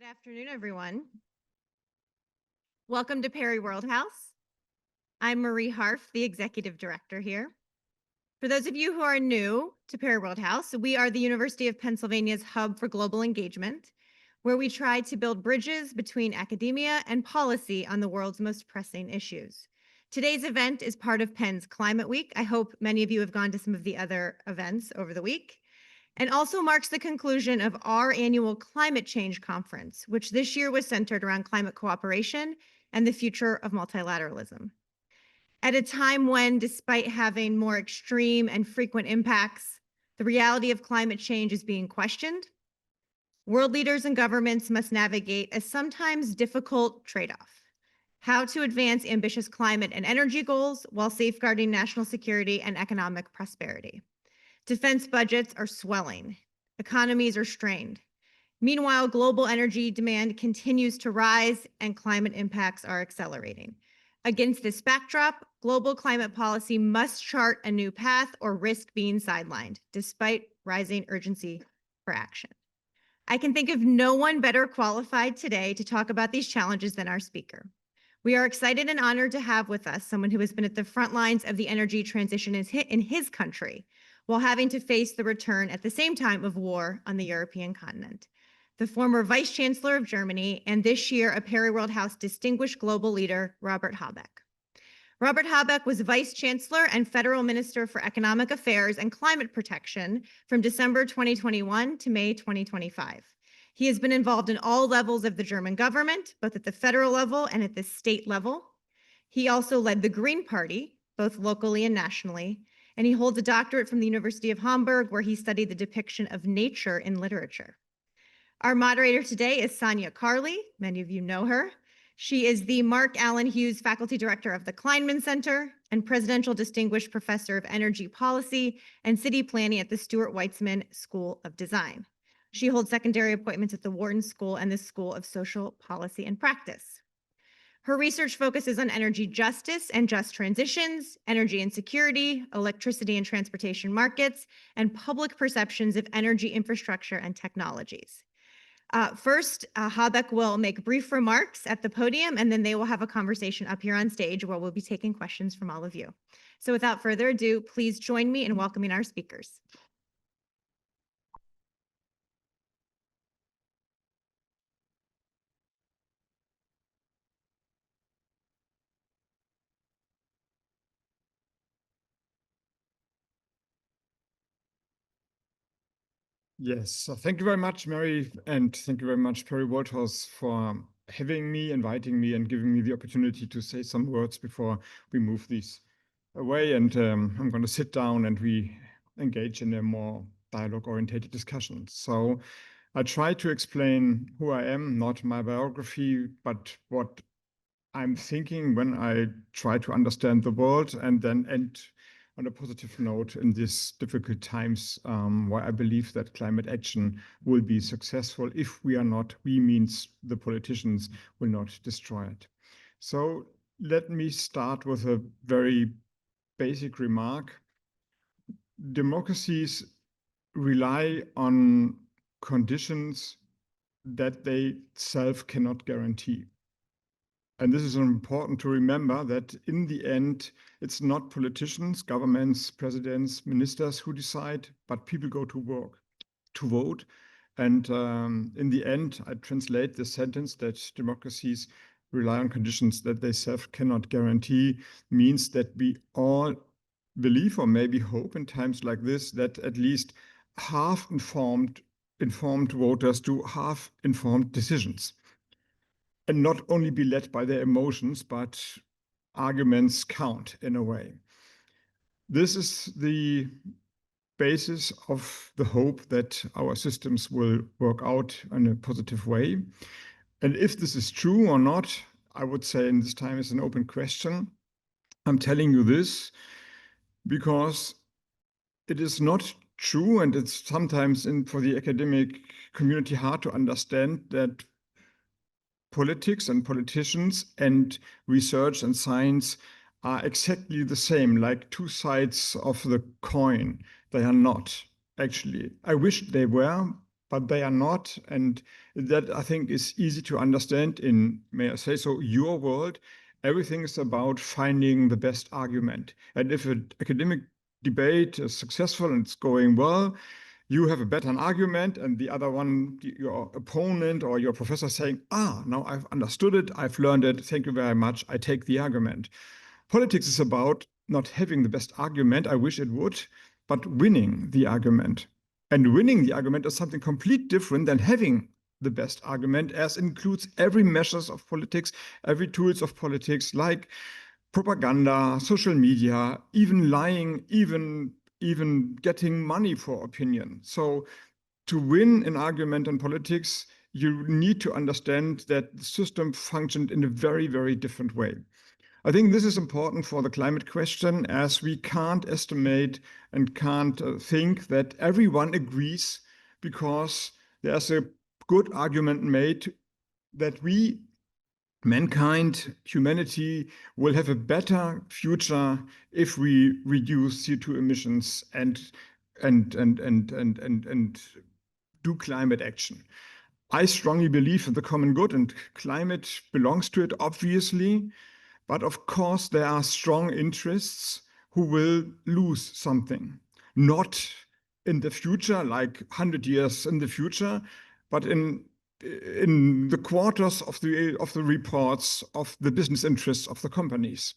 afternoon, everyone. Welcome to Perry World House. I'm Marie Harf, the executive director here. For those of you who are new to Perry World House, we are the University of Pennsylvania's hub for global engagement, where we try to build bridges between academia and policy on the world's most pressing issues. Today's event is part of Penn's Climate Week. I hope many of you have gone to some of the other events over the week, and also marks the conclusion of our annual climate change conference, which this year was centered around climate cooperation and the future of multilateralism. At a time when, despite having more extreme and frequent impacts, the reality of climate change is being questioned, world leaders and governments must navigate a sometimes difficult trade-off: how to advance ambitious climate and energy goals while safeguarding national security and economic prosperity. Defense budgets are swelling. Economies are strained. Meanwhile, global energy demand continues to rise and climate impacts are accelerating. Against this backdrop, global climate policy must chart a new path or risk being sidelined, despite rising urgency for action. I can think of no one better qualified today to talk about these challenges than our speaker. We are excited and honored to have with us someone who has been at the front lines of the energy transition in his country, while having to face the return at the same time of war on the European continent. The former Vice Chancellor of Germany, and this year a Perry World House Distinguished Global Leader, Robert Habeck. Robert Habeck was Vice Chancellor and Federal Minister for Economic Affairs and Climate Protection from December 2021 to May 2025. He has been involved in all levels of the German government, both at the federal level and at the state level. He also led the Green Party, both locally and nationally, and he holds a doctorate from the University of Hamburg, where he studied the depiction of nature in literature. Our moderator today is Sonia Carley. Many of you know her. She is the Mark Allen Hughes Faculty Director of the Kleinman Center and Presidential Distinguished Professor of Energy Policy and City Planning at the Stuart Weitzman School of Design. She holds secondary appointments at the Wharton School and the School of Social Policy and Practice. Her research focuses on energy justice and just transitions, energy insecurity, electricity and transportation markets, and public perceptions of energy infrastructure and technologies. First, Habeck will make brief remarks at the podium, and then they will have a conversation up here on stage where we'll be taking questions from all of you. So without further ado, please join me in welcoming our speakers. Yes, so thank you very much, Mary, and thank you very much, Perry World House, for having me, inviting me, and giving me the opportunity to say some words before we move these away. And I'm going to sit down and we engage in a more dialogue-oriented discussion. So I try to explain who I am, not my biography, but what I'm thinking when I try to understand the world, and then end on a positive note in these difficult times, why I believe that climate action will be successful. If we are not, we means the politicians will not destroy it. So let me start with a very basic remark. Democracies rely on conditions that they self cannot guarantee. And this is important to remember, that in the end, it's not politicians, governments, presidents, ministers who decide, but people go to work, to vote. And in the end, I translate the sentence that democracies rely on conditions that they self cannot guarantee, means that we all believe, or maybe hope in times like this, that at least half-informed voters do half-informed decisions, and not only be led by their emotions, but arguments count in a way. This is the basis of the hope that our systems will work out in a positive way. And if this is true or not, I would say in this time is an open question. I'm telling you this because it is not true, and it's sometimes for the academic community hard to understand, that politics and politicians and research and science are exactly the same, like two sides of the coin. They are not, actually. I wish they were, but they are not. And that, I think, is easy to understand in, may I say so, your world. Everything is about finding the best argument. And if an academic debate is successful and it's going well, you have a better argument, and the other one, your opponent or your professor, saying, now I've understood it, I've learned it, thank you very much, I take the argument. Politics is about not having the best argument, I wish it would, but winning the argument. And winning the argument is something completely different than having the best argument, as includes every measures of politics, every tools of politics, like propaganda, social media, even lying, even getting money for opinion. So to win an argument in politics, you need to understand that the system functioned in a very, very different way. I think this is important for the climate question, as we can't estimate and can't think that everyone agrees, because there's a good argument made that we, mankind, humanity, will have a better future if we reduce CO2 emissions and do climate action. I strongly believe in the common good, and climate belongs to it, obviously. But of course, there are strong interests who will lose something, not in the future, like 100 years in the future, but in the quarters of the reports of the business interests of the companies.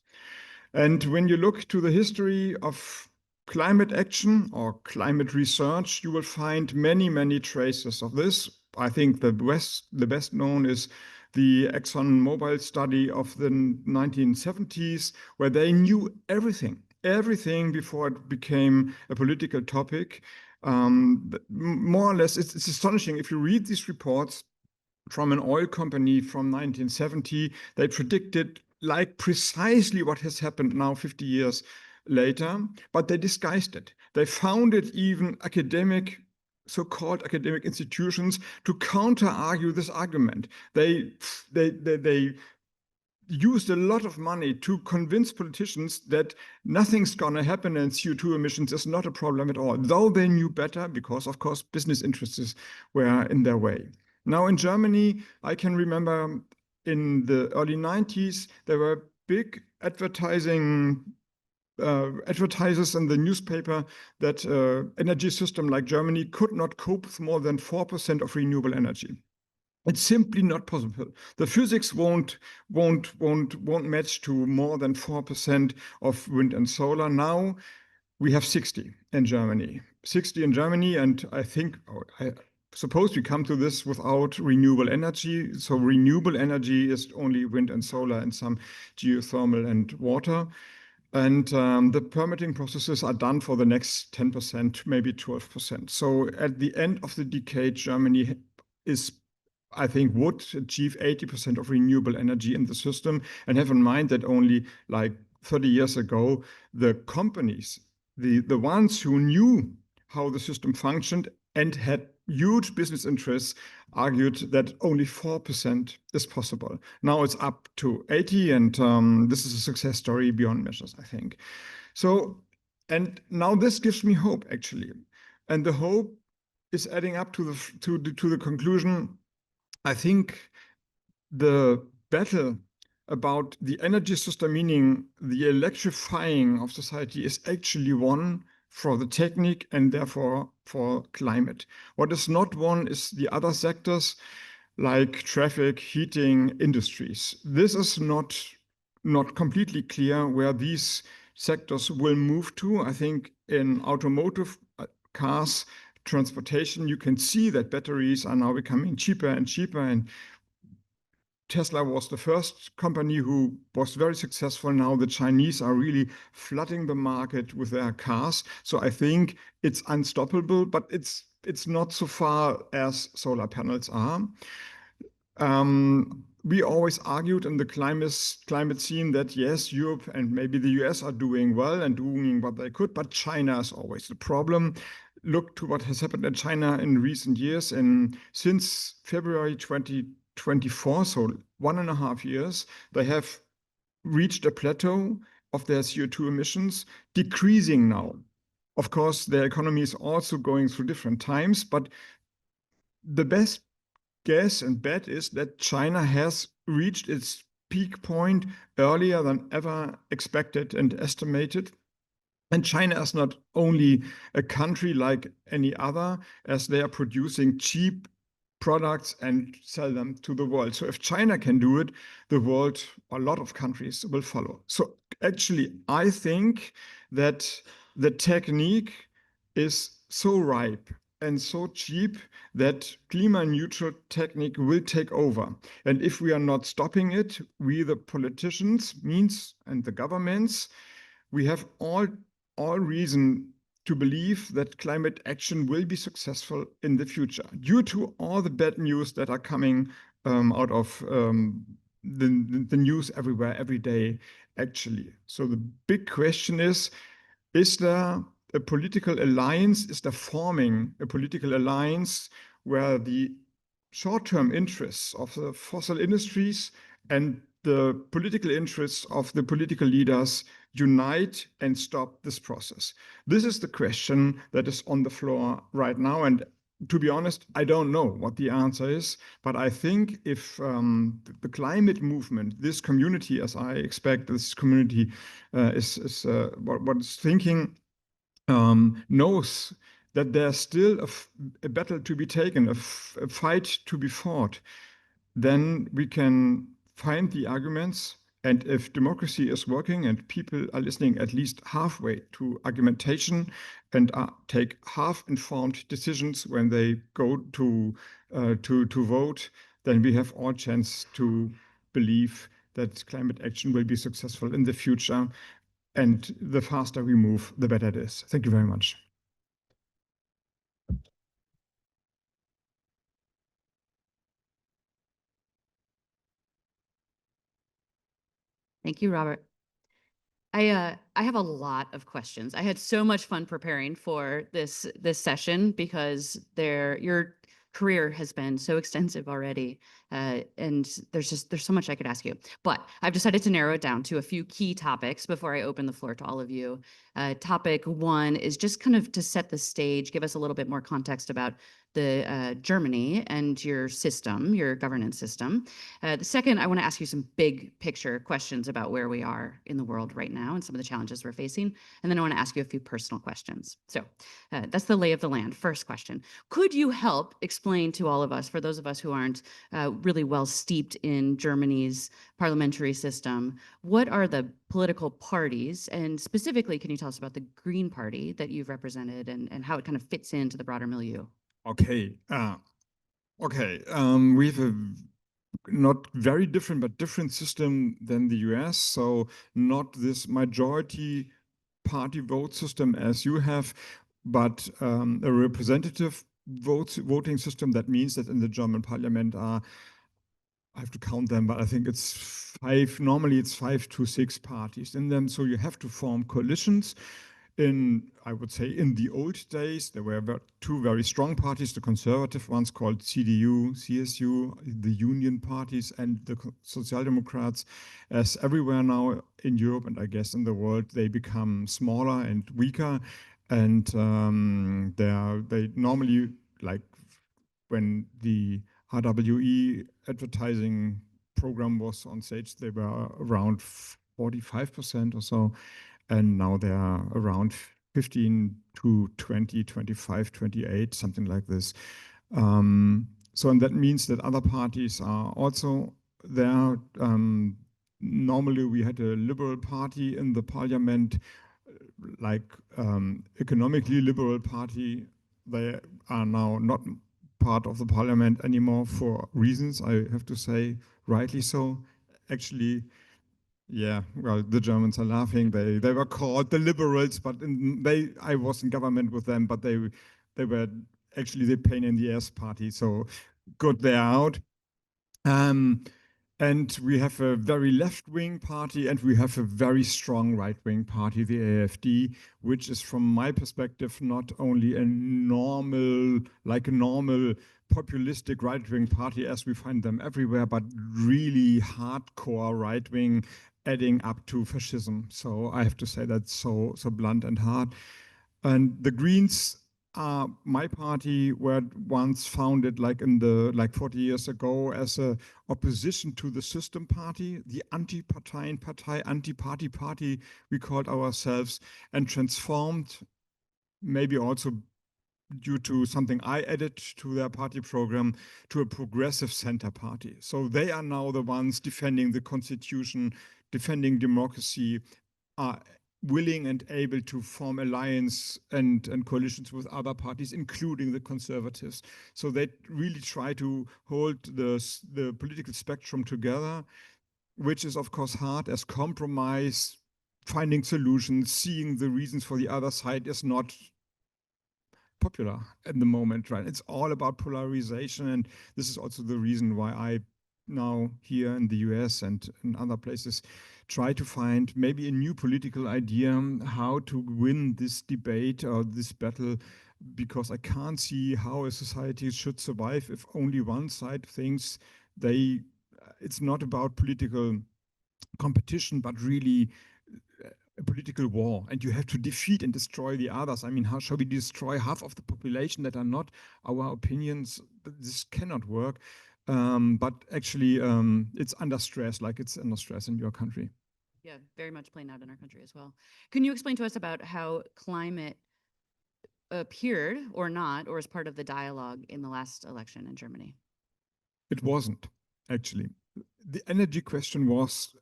And when you look to the history of climate action or climate research, you will find many, many traces of this. I think the best known is the ExxonMobil study of the 1970s, where they knew everything before it became a political topic. More or less, it's astonishing. If you read these reports from an oil company from 1970, they predicted like precisely what has happened now 50 years later, but they disguised it. They founded even so-called academic institutions to counter-argue this argument. They used a lot of money to convince politicians that nothing's going to happen and CO2 emissions is not a problem at all, though they knew better because, of course, business interests were in their way. Now in Germany, I can remember in the early 90s, there were big advertisers in the newspaper that energy system like Germany could not cope with more than 4% of renewable energy. It's simply not possible. The physics won't match to more than 4% of wind and solar. Now we have 60 in Germany. 60 in Germany, and I think, I suppose we come to this without renewable energy. So renewable energy is only wind and solar and some geothermal and water. And the permitting processes are done for the next 10%, maybe 12%. So at the end of the decade, Germany I think would achieve 80% of renewable energy in the system. And have in mind that only like 30 years ago, the companies, the ones who knew how the system functioned and had huge business interests, argued that only 4% is possible. Now it's up to 80, and this is a success story beyond measures, I think. So, and now this gives me hope, actually. And the hope is adding up to the conclusion. I think the battle about the energy system, meaning the electrifying of society, is actually won for the technique and therefore for climate. What is not won is the other sectors like traffic, heating, industries. This is not completely clear where these sectors will move to. I think in automotive, cars, transportation, you can see that batteries are now becoming cheaper and cheaper, and Tesla was the first company who was very successful. Now the Chinese are really flooding the market with their cars. So I think it's unstoppable, but it's not so far as solar panels are. We always argued in the climate scene that yes, Europe and maybe the US are doing well and doing what they could, but China is always the problem. Look to what has happened in China in recent years. And since February 2024, so 1.5 years, they have reached a plateau of their CO2 emissions, decreasing now. Of course, their economy is also going through different times, but the best guess and bet is that China has reached its peak point earlier than ever expected and estimated. And China is not only a country like any other, as they are producing cheap products and sell them to the world. So if China can do it, the world, a lot of countries will follow. So actually, I think that the technique is so ripe and so cheap that climate neutral technique will take over. And if we are not stopping it, we, the politicians, means, and the governments, we have all reason to believe that climate action will be successful in the future due to all the bad news that are coming out of the news everywhere, every day, actually. So the big question is there a political alliance? Is there forming a political alliance where the short-term interests of the fossil industries and the political interests of the political leaders unite and stop this process? This is the question that is on the floor right now. And to be honest, I don't know what the answer is, but I think if the climate movement, this community, as I expect this community is what is thinking, knows that there's still a battle to be taken, a fight to be fought, then we can find the arguments. And if democracy is working and people are listening at least halfway to argumentation and take half-informed decisions when they go to vote, then we have all chance to believe that climate action will be successful in the future. And the faster we move, the better it is. Thank you very much. Thank you, Robert. I have a lot of questions. I had so much fun preparing for this session because your career has been so extensive already, and there's so much I could ask you. But I've decided to narrow it down to a few key topics before I open the floor to all of you. Topic one is just kind of to set the stage, give us a little bit more context about the Germany and your system, your governance system. The second, I want to ask you some big picture questions about where we are in the world right now and some of the challenges we're facing. And then I want to ask you a few personal questions. So that's the lay of the land. First question, could you help explain to all of us, for those of us who aren't really well steeped in Germany's parliamentary system, what are the political parties? And specifically, can you tell us about the Green Party that you've represented and how it kind of fits into the broader milieu? Okay. We have a not very different, but different system than the US. So not this majority party vote system as you have, but a representative voting system. That means that in the German parliament I have to count them, but I think it's five. Normally it's 5 to 6 parties in them. So you have to form coalitions. I would say in the old days, there were two very strong parties, the conservative ones called CDU, CSU, the union parties, and the Social Democrats. As everywhere now in Europe, and I guess in the world, they become smaller and weaker. And they normally, like when the RWE advertising program was on stage, they were around 45% or so. And now they are around 15 to 20, 25, 28, something like this. So, and that means that other parties are also there. Normally, we had a liberal party in the parliament, like economically liberal party. They are now not part of the parliament anymore for reasons, I have to say, rightly so. Actually, yeah, well, the Germans are laughing. They were called the liberals, but I was in government with them, but they were actually the pain in the ass party. So good, they're out. And we have a very left-wing party, and we have a very strong right-wing party, the AfD, which is, from my perspective, not only a normal populistic right-wing party as we find them everywhere, but really hardcore right-wing, adding up to fascism. So I have to say that's so blunt and hard. And the Greens my party were once founded like 40 years ago as a opposition to the system party, the Anti-Parteien-Partei, Anti-Party Party, we called ourselves, and transformed, maybe also due to something I added to their party program, to a progressive center party. So they are now the ones defending the constitution, defending democracy, are willing and able to form alliance and coalitions with other parties, including the conservatives. So they really try to hold the political spectrum together, which is of course hard, as compromise, finding solutions, seeing the reasons for the other side is not popular at the moment, right? It's all about polarization, and this is also the reason why I now here in the US and in other places try to find maybe a new political idea how to win this debate or this battle, because I can't see how a society should survive if only one side thinks it's not about political competition, but really a political war, and you have to defeat and destroy the others. I mean, how shall we destroy half of the population that are not our opinions? This cannot work. But actually, it's under stress, like it's under stress in your country. Yeah, very much playing out in our country as well. Can you explain to us about how climate appeared or not, or as part of the dialogue in the last election in Germany? It wasn't, actually. The energy question was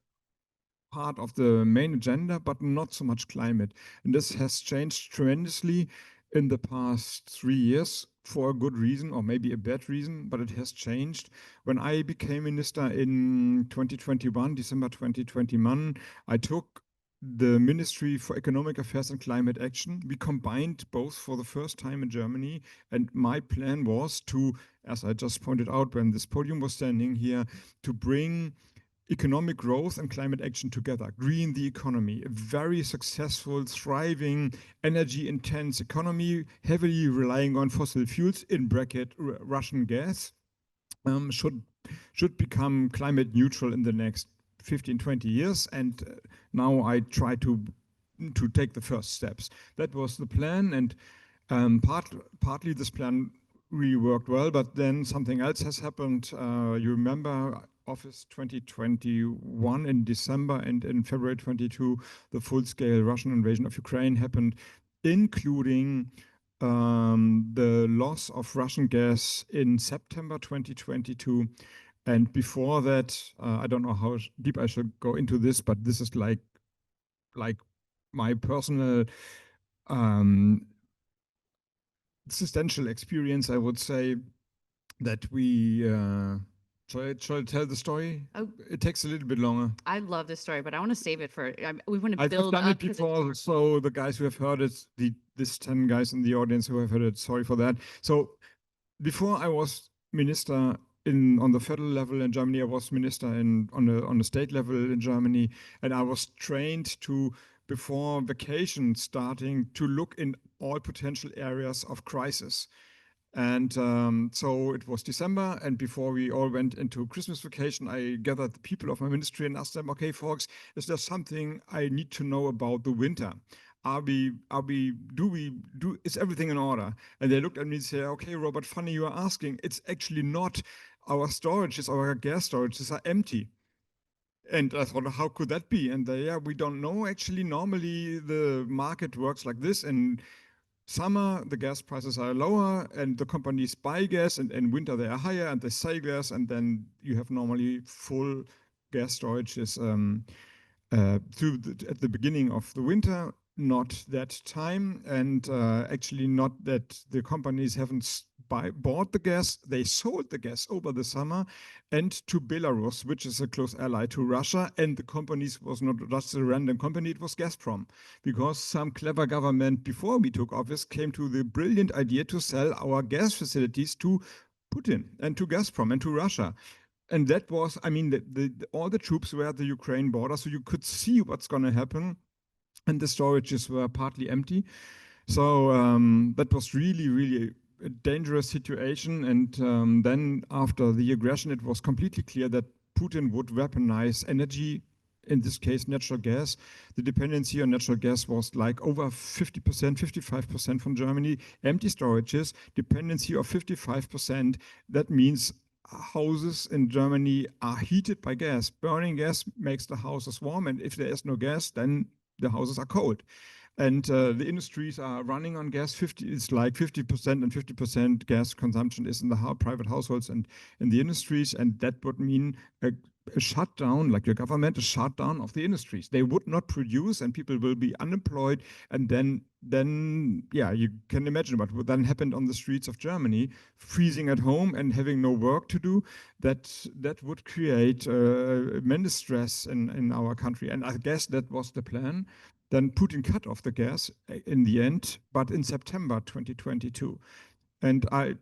part of the main agenda, but not so much climate. And this has changed tremendously in the past 3 years for a good reason, or maybe a bad reason, but it has changed. When I became minister in 2021, December 2021, I took the Ministry for Economic Affairs and Climate Action. We combined both for the first time in Germany. And my plan was to, as I just pointed out when this podium was standing here, to bring economic growth and climate action together, green the economy, a very successful, thriving, energy-intense economy, heavily relying on fossil fuels, in bracket Russian gas, should become climate neutral in the next 15, 20 years. And now I try to take the first steps. That was the plan, and partly this plan really worked well, but then something else has happened. You remember Office 2021 in December, and in February 22, the full-scale Russian invasion of Ukraine happened, including the loss of Russian gas in September 2022. And before that, I don't know how deep I should go into this, but this is like my personal existential experience, I would say, that we shall I tell the story? Oh. It takes a little bit longer. I love this story, but I want to save it for, we want to I've build done up. it before, so the guys who have heard it, this 10 guys in the audience who have heard it, sorry for that. So before I was minister on the federal level in Germany, I was minister on the state level in Germany, and I was trained to, before vacation starting, to look in all potential areas of crisis. And so it was December, and before we all went into Christmas vacation, I gathered the people of my ministry and asked them, okay, folks, is there something I need to know about the winter? Is everything in order? And they looked at me and said, okay, Robert, funny you are asking. It's actually not. Our storages, our gas storages are empty. And I thought, how could that be? And we don't know. Actually, normally the market works like this, and summer, the gas prices are lower and the companies buy gas, and in winter they are higher and they sell gas, and then you have normally full gas storages at the beginning of the winter, not that time. And actually not that the companies haven't bought the gas, they sold the gas over the summer and to Belarus, which is a close ally to Russia. And the companies was not just a random company, it was Gazprom, because some clever government before we took office came to the brilliant idea to sell our gas facilities to Putin and to Gazprom and to Russia. And that was, I mean, all the troops were at the Ukraine border, so you could see what's going to happen. And the storages were partly empty. So that was really, really a dangerous situation. And then after the aggression, it was completely clear that Putin would weaponize energy in this case, natural gas. The dependency on natural gas was like over 50%, 55% from Germany. Empty storages, dependency of 55%. That means houses in Germany are heated by gas. Burning gas makes the houses warm, and if there is no gas, then the houses are cold. And the industries are running on gas. It's like 50% and 50% gas consumption is in the private households and in the industries. And that would mean a shutdown, like your government, a shutdown of the industries. They would not produce, and people will be unemployed. And then yeah, you can imagine what would then happen on the streets of Germany, freezing at home and having no work to do. That would create immense stress in our country. And I guess that was the plan. Then Putin cut off the gas in the end, but in September 2022. And I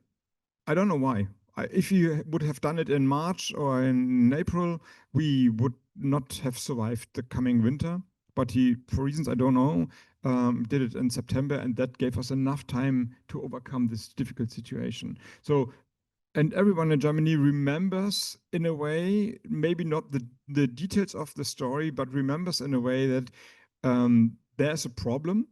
don't know why. If he would have done it in March or in April, we would not have survived the coming winter. But he, for reasons I don't know, did it in September, and that gave us enough time to overcome this difficult situation. So, and everyone in Germany remembers in a way, maybe not the details of the story, but remembers in a way that there's a problem,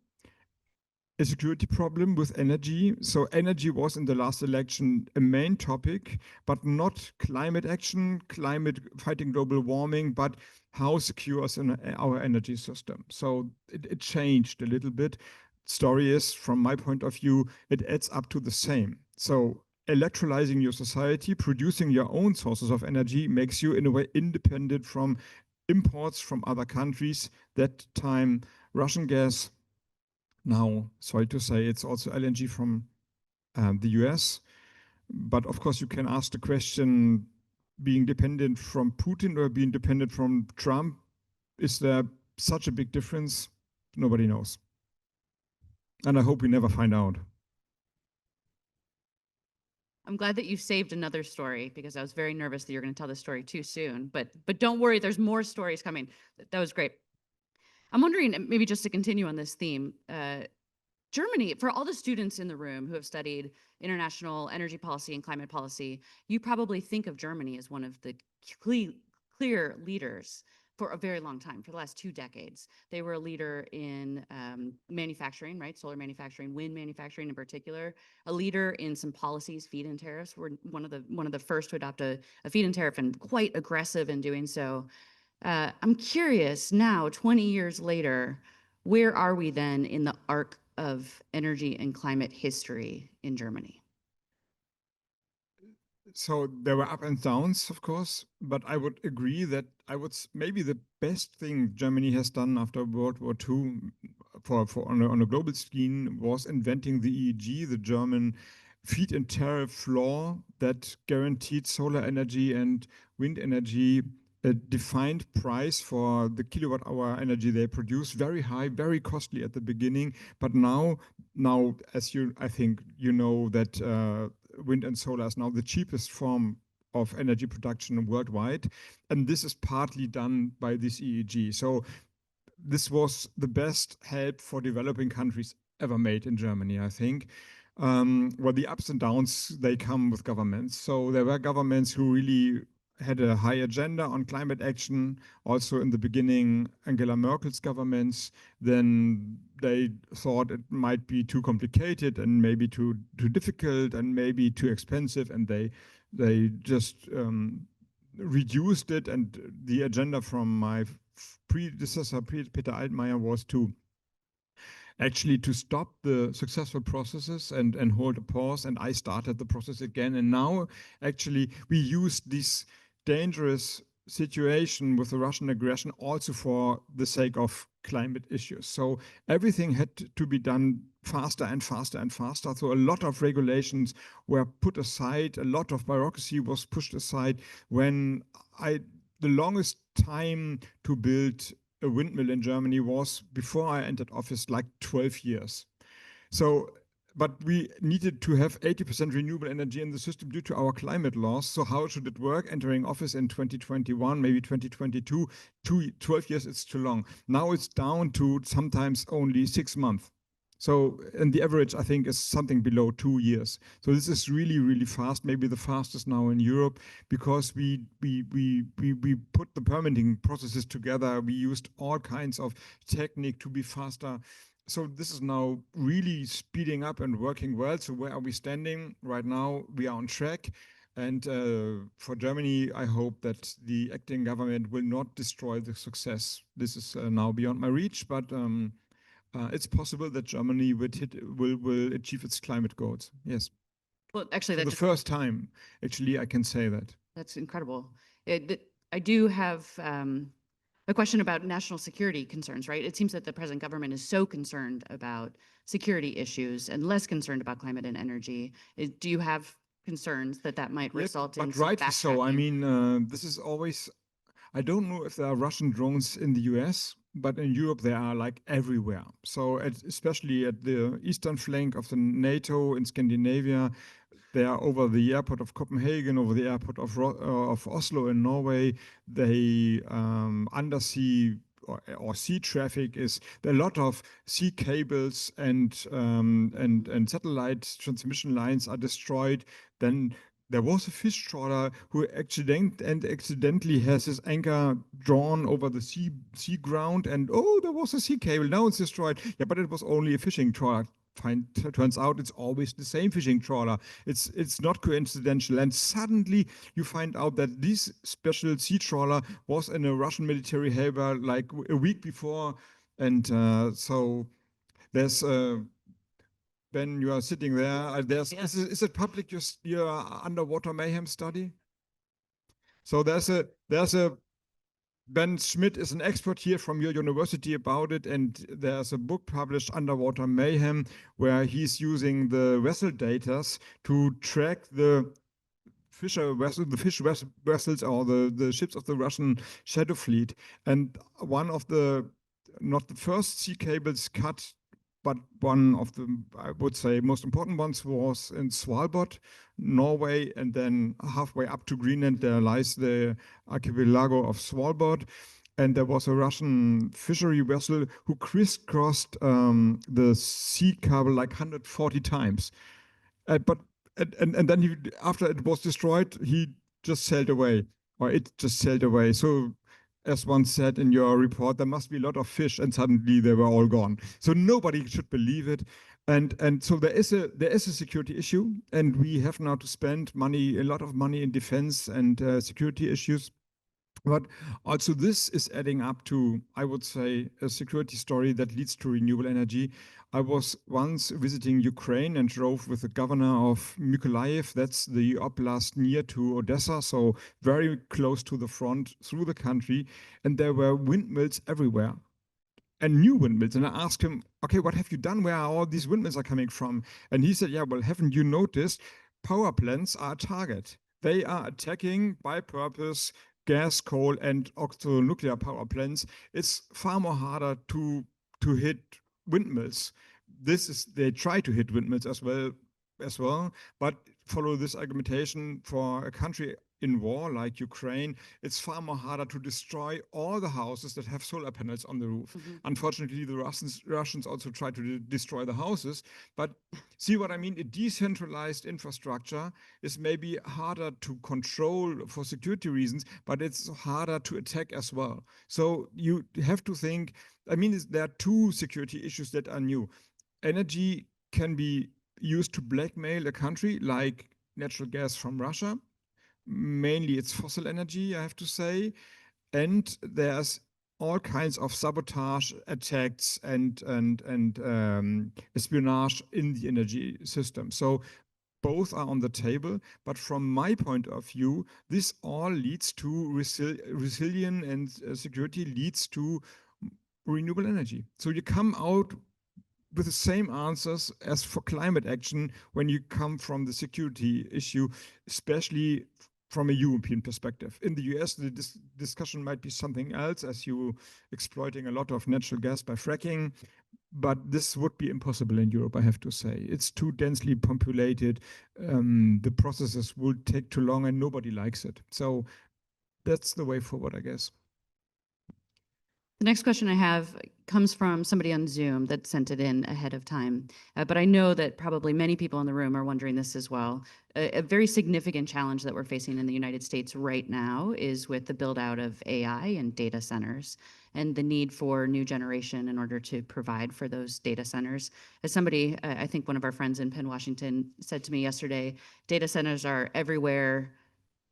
a security problem with energy. So energy was in the last election a main topic, but not climate action, climate fighting global warming, but how secure is our energy system. So it changed a little bit. Story is, from my point of view, it adds up to the same. So electrolyzing your society, producing your own sources of energy makes you in a way independent from imports from other countries. That time, Russian gas. Now, sorry to say, it's also LNG from the US. But of course, you can ask the question, being dependent from Putin or being dependent from Trump, is there such a big difference? Nobody knows. And I hope we never find out. I'm glad that you saved another story because I was very nervous that you're going to tell this story too soon. But don't worry, there's more stories coming. That was great. I'm wondering, maybe just to continue on this theme, Germany, for all the students in the room who have studied international energy policy and climate policy, you probably think of Germany as one of the clear leaders for a very long time, for the last 2 decades. They were a leader in manufacturing, right? Solar manufacturing, wind manufacturing in particular, a leader in some policies, feed-in tariffs. Were one of the first to adopt a feed-in tariff, and quite aggressive in doing so. I'm curious now, 20 years later, where are we then in the arc of energy and climate history in Germany? So there were up and downs, of course, but I would agree that maybe the best thing Germany has done after World War II on a global scheme was inventing the EEG, the German feed-in tariff law that guaranteed solar energy and wind energy a defined price for the kilowatt hour energy they produce, very high, very costly at the beginning. But now, as I think you know that wind and solar is now the cheapest form of energy production worldwide. And this is partly done by this EEG. So this was the best help for developing countries ever made in Germany, I think. Well, the ups and downs, they come with governments. So there were governments who really had a high agenda on climate action. Also in the beginning, Angela Merkel's governments, then they thought it might be too complicated and maybe too difficult and maybe too expensive, and they just reduced it. And the agenda from my predecessor, Peter Altmaier, was to stop the successful processes and hold a pause. And I started the process again. And now actually we use this dangerous situation with the Russian aggression also for the sake of climate issues. So everything had to be done faster and faster and faster. So a lot of regulations were put aside, a lot of bureaucracy was pushed aside. When the longest time to build a windmill in Germany was, before I entered office, like 12 years. So, but we needed to have 80% renewable energy in the system due to our climate laws. So how should it work? Entering office in 2021, maybe 2022, 12 years, it's too long. Now it's down to sometimes only 6 months. So, and the average, I think, is something below 2 years. So this is really, really fast, maybe the fastest now in Europe, because we put the permitting processes together. We used all kinds of technique to be faster. So this is now really speeding up and working well. So where are we standing right now? We are on track. And for Germany, I hope that the acting government will not destroy the success. This is now beyond my reach, but it's possible that Germany will achieve its climate goals. Yes, Well, actually, for the first time, actually, I can say that. that's incredible. I do have a question about national security concerns, right? It seems that the present government is so concerned about security issues and less concerned about climate and energy. Do you have concerns that that might Yes, result in but some rightly so. I backtracking? mean, this is always. I don't know if there are Russian drones in the US, but in Europe they are like everywhere. So, especially at the eastern flank of the NATO in Scandinavia, they are over the airport of Copenhagen, over the airport of Oslo in Norway. They undersea or sea traffic is there are a lot of sea cables and satellite transmission lines are destroyed. Then there was a fish trawler who accidentally has his anchor drawn over the sea ground, and oh, there was a sea cable. Now it's destroyed. Yeah, but it was only a fishing trawler. Turns out it's always the same fishing trawler. It's not coincidental, and suddenly you find out that this special sea trawler was in a Russian military harbor like a week before, and so there's. When you are sitting there, is it public your underwater mayhem study? So there's a Ben Schmidt is an expert here from your university about it, and there's a book published, Underwater Mayhem, where he's using the vessel data to track the vessels or the ships of the Russian shadow fleet. And one of the, not the first sea cables cut, but one of the, I would say, most important ones was in Svalbard, Norway, and then halfway up to Greenland, there lies the archipelago of Svalbard. And there was a Russian fishery vessel who crisscrossed the sea cable like 140 times. But and then he, after it was destroyed, he just sailed away, or it just sailed away. So, as one said in your report, there must be a lot of fish, and suddenly they were all gone. So nobody should believe it, and so there is a security issue, and we have now to spend money, a lot of money in defense and security issues. But also, this is adding up to, I would say, a security story that leads to renewable energy. I was once visiting Ukraine and drove with the governor of Mykolaiv, that's the oblast near to Odessa, so very close to the front through the country, and there were windmills everywhere and new windmills. And I asked him, okay, what have you done? Where are all these windmills are coming from? And he said, yeah, well, haven't you noticed power plants are a target? They are attacking by purpose gas, coal, and nuclear power plants. It's far more harder to hit windmills. They try to hit windmills as well, but follow this argumentation for a country in war like Ukraine, it's far more harder to destroy all the houses that have solar panels on the roof. Mhm. Unfortunately, the Russians also try to destroy the houses. But see what I mean? A decentralized infrastructure is maybe harder to control for security reasons, but it's harder to attack as well. So you have to think, I mean, there are two security issues that are new. Energy can be used to blackmail a country like natural gas from Russia. Mainly it's fossil energy, I have to say. And there's all kinds of sabotage attacks and espionage in the energy system. So both are on the table, but from my point of view, this all leads to resilience, and security leads to renewable energy. So you come out with the same answers as for climate action when you come from the security issue, especially from a European perspective. In the US, the discussion might be something else, as you exploiting a lot of natural gas by fracking. But this would be impossible in Europe, I have to say. It's too densely populated. The processes will take too long, and nobody likes it. So that's the way forward, I guess. The next question I have comes from somebody on Zoom that sent it in ahead of time. But I know that probably many people in the room are wondering this as well. A very significant challenge that we're facing in the United States right now is with the build out of AI and data centers and the need for new generation in order to provide for those data centers. As somebody, I think one of our friends in Penn, Washington said to me yesterday, data centers are everywhere,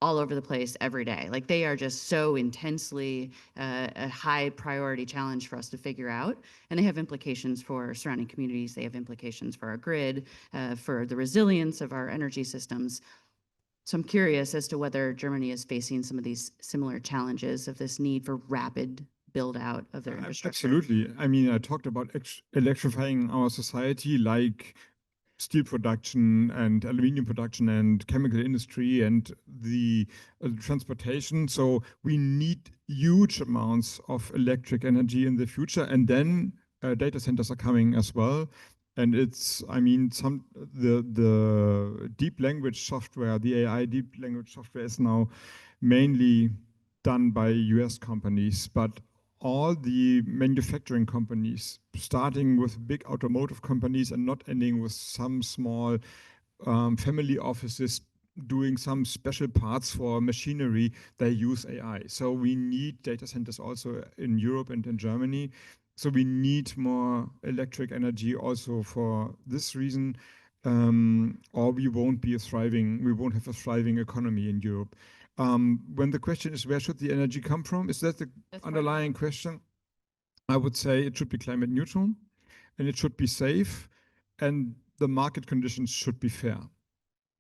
all over the place every day. Like they are just so intensely a high priority challenge for us to figure out. And they have implications for surrounding communities. They have implications for our grid, for the resilience of our energy systems. So I'm curious as to whether Germany is facing some of these similar challenges of this need for rapid build out of their infrastructure. Absolutely. I mean, I talked about electrifying our society, like steel production and aluminum production and chemical industry and the transportation. So we need huge amounts of electric energy in the future. And then data centers are coming as well. And it's, I mean, the deep language software, the AI deep language software is now mainly done by US companies, but all the manufacturing companies, starting with big automotive companies and not ending with some small family offices doing some special parts for machinery, they use AI. So we need data centers also in Europe and in Germany. So we need more electric energy also for this reason, or we won't have a thriving economy in Europe. When the question is where should the energy come from, is that the underlying question? I would say it should be climate neutral and it should be safe and the market conditions should be fair.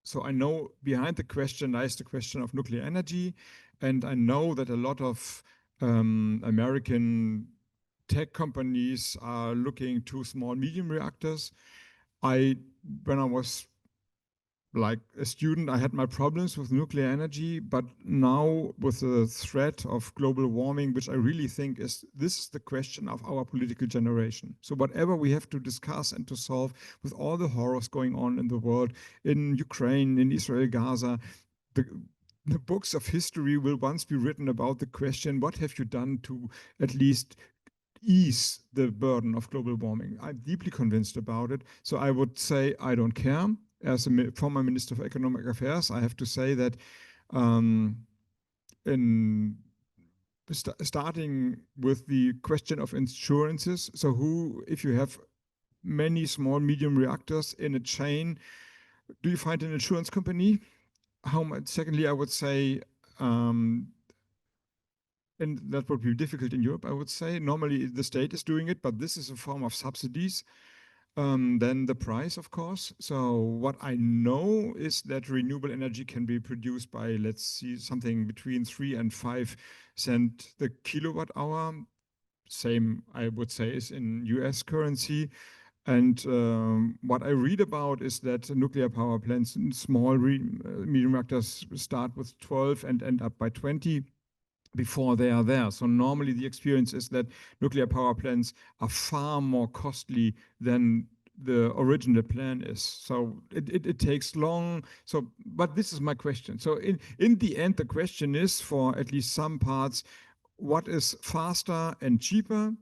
So I know behind the question lies the question of nuclear energy, and I know that a lot of American tech companies are looking to small medium reactors. When I was like a student, I had my problems with nuclear energy, but now with the threat of global warming, which I really think is the question of our political generation. So whatever we have to discuss and to solve with all the horrors going on in the world, in Ukraine, in Israel, Gaza, the, the books of history will once be written about the question, what have you done to at least ease the burden of global warming? I'm deeply convinced about it. So I would say I don't care. As a former Minister of Economic Affairs, I have to say that in starting with the question of insurances, so if you have many small, medium reactors in a chain, do you find an insurance company? How much? Secondly, I would say, and that would be difficult in Europe, I would say. Normally the state is doing it, but this is a form of subsidies. Then the price, of course. So what I know is that renewable energy can be produced by, let's see, something between 3 and 5 cent the kilowatt hour. Same, I would say, is in US currency. And what I read about is that nuclear power plants, small medium reactors start with 12 and end up by 20 before they are there. So normally the experience is that nuclear power plants are far more costly than the original plan is. So it takes long. So, but this is my question. So in the end, the question is for at least some parts, what is faster and cheaper?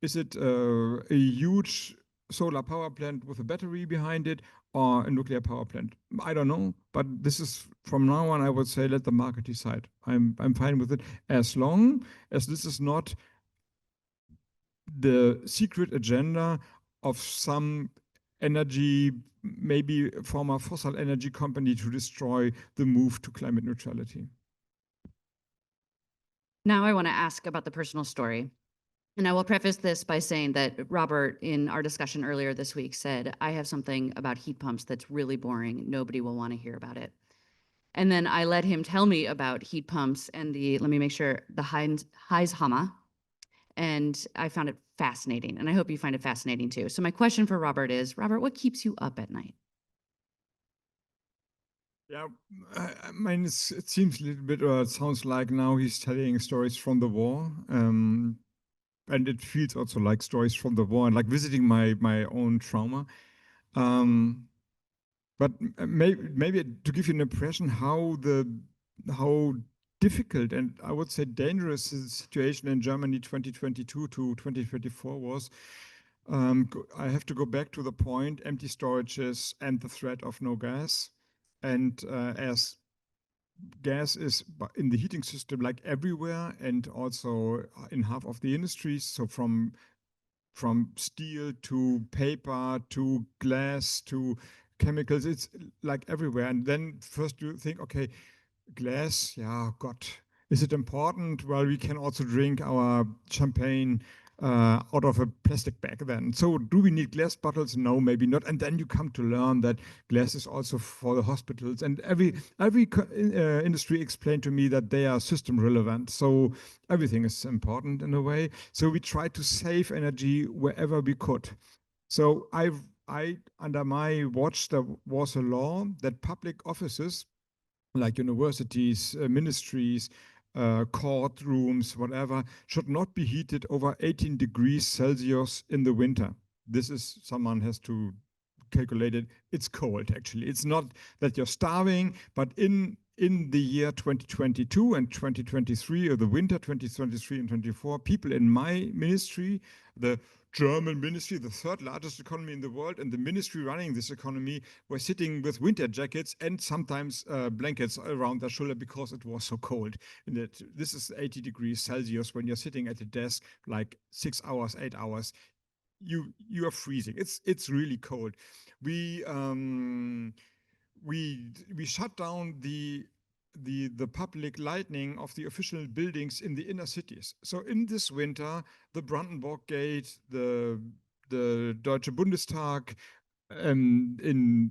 Is it a huge solar power plant with a battery behind it or a nuclear power plant? I don't know, but this is from now on, I would say, let the market decide. I'm fine with it as long as this is not the secret agenda of some energy, maybe former fossil energy company to destroy the move to climate neutrality. Now I want to ask about the personal story. And I will preface this by saying that Robert, in our discussion earlier this week, said, I have something about heat pumps that's really boring. Nobody will want to hear about it. And then I let him tell me about heat pumps and let me make sure, the Heizhammer. And I found it fascinating. And I hope you find it fascinating too. So my question for Robert is, Robert, what keeps you up at night? Yeah, I mean, it seems a little bit, or it sounds like now he's telling stories from the war. And it feels also like stories from the war and like visiting my own trauma. But maybe to give you an impression how difficult and I would say dangerous situation in Germany 2022 to 2024 was, I have to go back to the point, empty storages and the threat of no gas. And as gas is in the heating system like everywhere and also in half of the industries, so from steel to paper to glass to chemicals, it's like everywhere. And then first you think, okay, glass, yeah, God, is it important? Well, we can also drink our champagne out of a plastic bag then. So do we need glass bottles? No, maybe not. And then you come to learn that glass is also for the hospitals. And every industry explained to me that they are system relevant. So everything is important in a way. So we try to save energy wherever we could. So I under my watch, there was a law that public offices like universities, ministries, courtrooms, whatever, should not be heated over 18 degrees Celsius in the winter. This is, someone has to calculate it. It's cold, actually. It's not that you're starving, but in the year 2022 and 2023, or the winter 2023 and 24, people in my ministry, the German ministry, the third largest economy in the world, and the ministry running this economy were sitting with winter jackets and sometimes blankets around their shoulder because it was so cold. And this is 80 degrees Celsius when you're sitting at a desk like 6 hours, 8 hours. You are freezing. It's really cold. We we shut down the public lighting of the official buildings in the inner cities. So in this winter, the Brandenburg Gate, the Deutsche Bundestag, in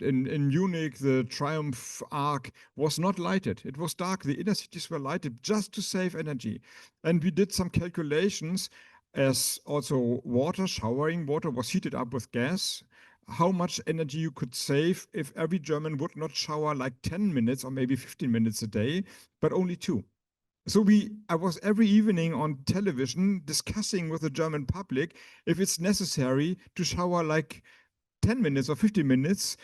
Munich, the Triumph Arc was not lighted. It was dark. The inner cities were lighted just to save energy. And we did some calculations as also showering water was heated up with gas, how much energy you could save if every German would not shower like 10 minutes or maybe 15 minutes a day, but only 2. So I was every evening on television discussing with the German public if it's necessary to shower like 10 minutes or 15 minutes,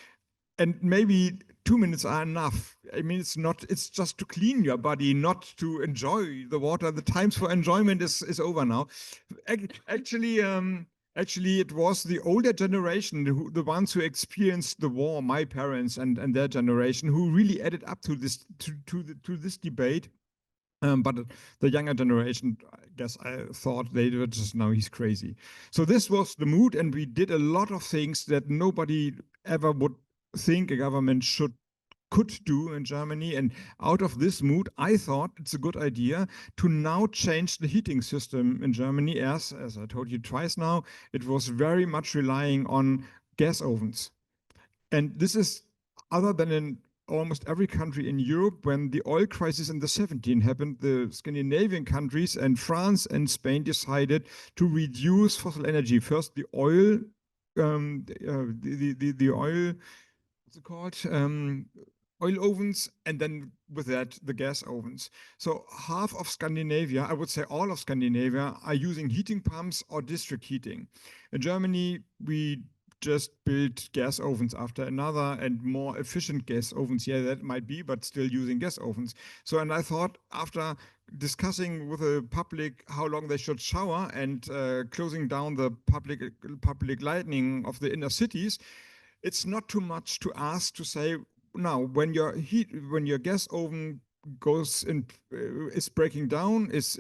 and maybe 2 minutes are enough. I mean, it's just to clean your body, not to enjoy the water. The times for enjoyment is over now. Actually, it was the older generation, the ones who experienced the war, my parents and their generation, who really added up to this debate. But the younger generation, I guess, I thought they were just, now he's crazy. So this was the mood, and we did a lot of things that nobody ever would think a government could do in Germany. And out of this mood, I thought it's a good idea to now change the heating system in Germany. As I told you twice now, it was very much relying on gas ovens. And this is, other than in almost every country in Europe, when the oil crisis in the 70s happened, the Scandinavian countries and France and Spain decided to reduce fossil energy. First, the oil, the oil, what's it called? Oil ovens, and then with that, the gas ovens. So half of Scandinavia, I would say all of Scandinavia, are using heating pumps or district heating. In Germany, we just built gas ovens after another and more efficient gas ovens. Yeah, that might be, but still using gas ovens. So, and I thought after discussing with the public how long they should shower and closing down the public lighting of the inner cities, it's not too much to ask to say, now when your gas oven is breaking down, it's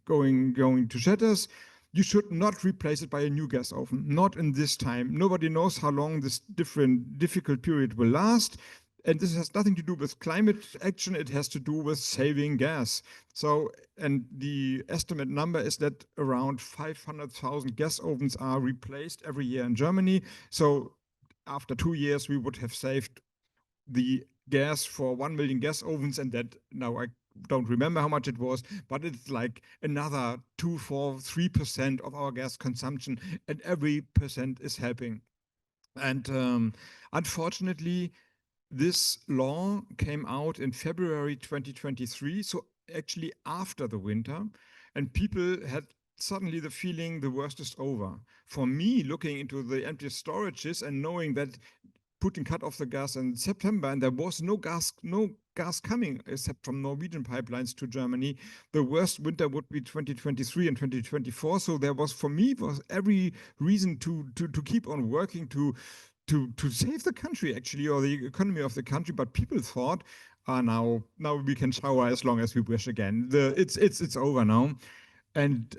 going to shatters, you should not replace it by a new gas oven. Not in this time. Nobody knows how long this difficult period will last. And this has nothing to do with climate action. It has to do with saving gas. So, and the estimate number is that around 500,000 gas ovens are replaced every year in Germany. So after 2 years, we would have saved the gas for 1 million gas ovens, and that, now I don't remember how much it was, but it's like another 2, 4, 3% of our gas consumption, and every percent is helping. And unfortunately, this law came out in February 2023, so actually after the winter, and people had suddenly the feeling the worst is over. For me, looking into the empty storages and knowing that Putin cut off the gas in September, and there was no gas coming except from Norwegian pipelines to Germany. The worst winter would be 2023 and 2024. So there was, for me, was every reason to keep on working to save the country, actually, or the economy of the country. But people thought, now we can shower as long as we wish again. It's over now. And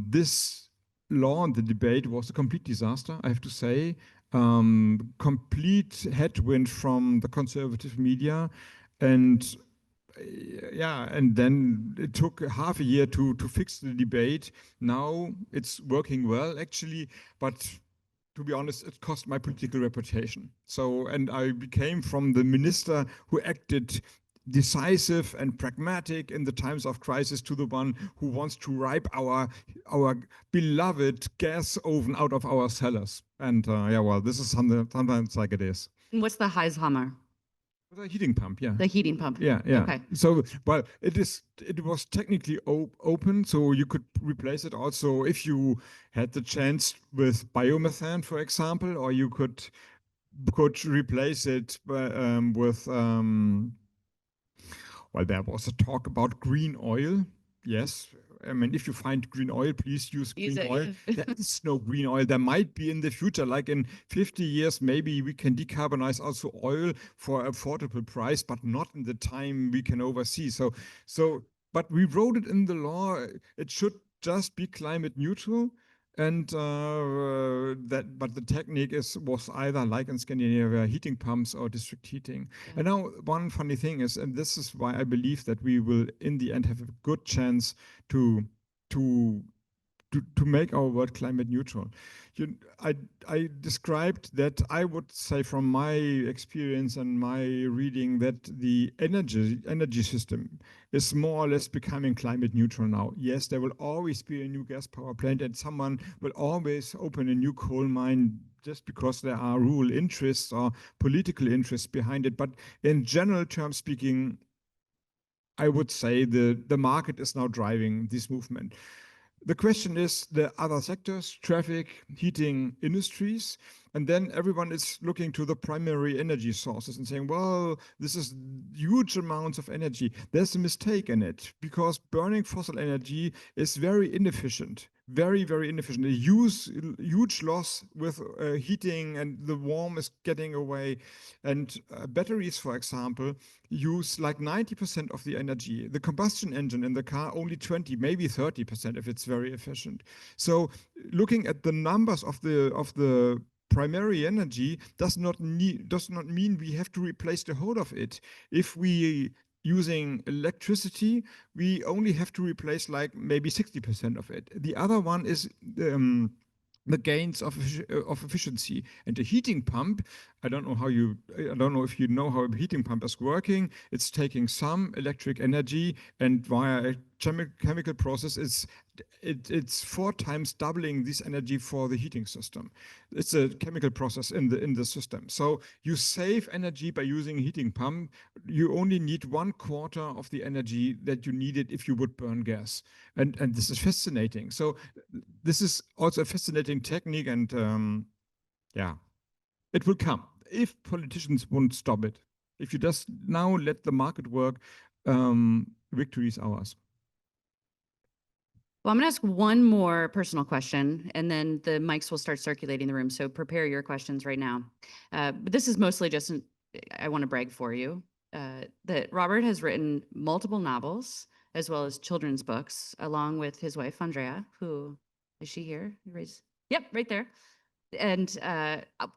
this law and the debate was a complete disaster, I have to say. Complete headwind from the conservative media. And yeah, and then it took half a year to fix the debate. Now it's working well, actually, but to be honest, it cost my political reputation. So, and I became from the minister who acted decisive and pragmatic in the times of crisis to the one who wants to rip our beloved gas oven out of our cellars. And yeah, well, this is sometimes like it is. And what's the Heishammer? The heating pump, yeah. The heating pump. Yeah. Okay. So, well, it was technically open, so you could replace it also if you had the chance with biomethane, for example, or you could replace it with well, there was a talk about green oil. Yes. I mean, if you find green oil, please use green oil. There is no green oil. There might be in the future, like in 50 years, maybe we can decarbonize also oil for affordable price, but not in the time we can oversee. So, but we wrote it in the law. It should just be climate neutral. And but the technique was either, like in Scandinavia, heating pumps or district heating. Yeah. And now one funny thing is, and this is why I believe that we will in the end have a good chance to make our world climate neutral. I described that, I would say from my experience and my reading, that the energy system is more or less becoming climate neutral now. Yes, there will always be a new gas power plant, and someone will always open a new coal mine just because there are rural interests or political interests behind it. But in general terms speaking, I would say the market is now driving this movement. The question is the other sectors, traffic, heating, industries, and then everyone is looking to the primary energy sources and saying, well, this is huge amounts of energy. There's a mistake in it, because burning fossil energy is very inefficient, very, very inefficient. A huge loss with heating, and the warm is getting away. And batteries, for example, use like 90% of the energy. The combustion engine in the car, only 20, maybe 30% if it's very efficient. So looking at the numbers of the primary energy does not mean we have to replace the whole of it. If we using electricity, we only have to replace like maybe 60% of it. The other one is the gains of efficiency. And the heating pump, I don't know if you know how a heating pump is working. It's taking some electric energy, and via a chemical process, it's 4 times doubling this energy for the heating system. It's a chemical process in the system. So you save energy by using a heating pump. You only need 1/4 of the energy that you needed if you would burn gas. And this is fascinating. So this is also a fascinating technique, and yeah, it will come if politicians won't stop it. If you just now let the market work, victory is ours. Well, I'm going to ask one more personal question, and then the mics will start circulating the room. So prepare your questions right now. But this is mostly just, I want to brag for you, that Robert has written multiple novels as well as children's books, along with his wife, Andrea, who, is she here? Yep, right there. And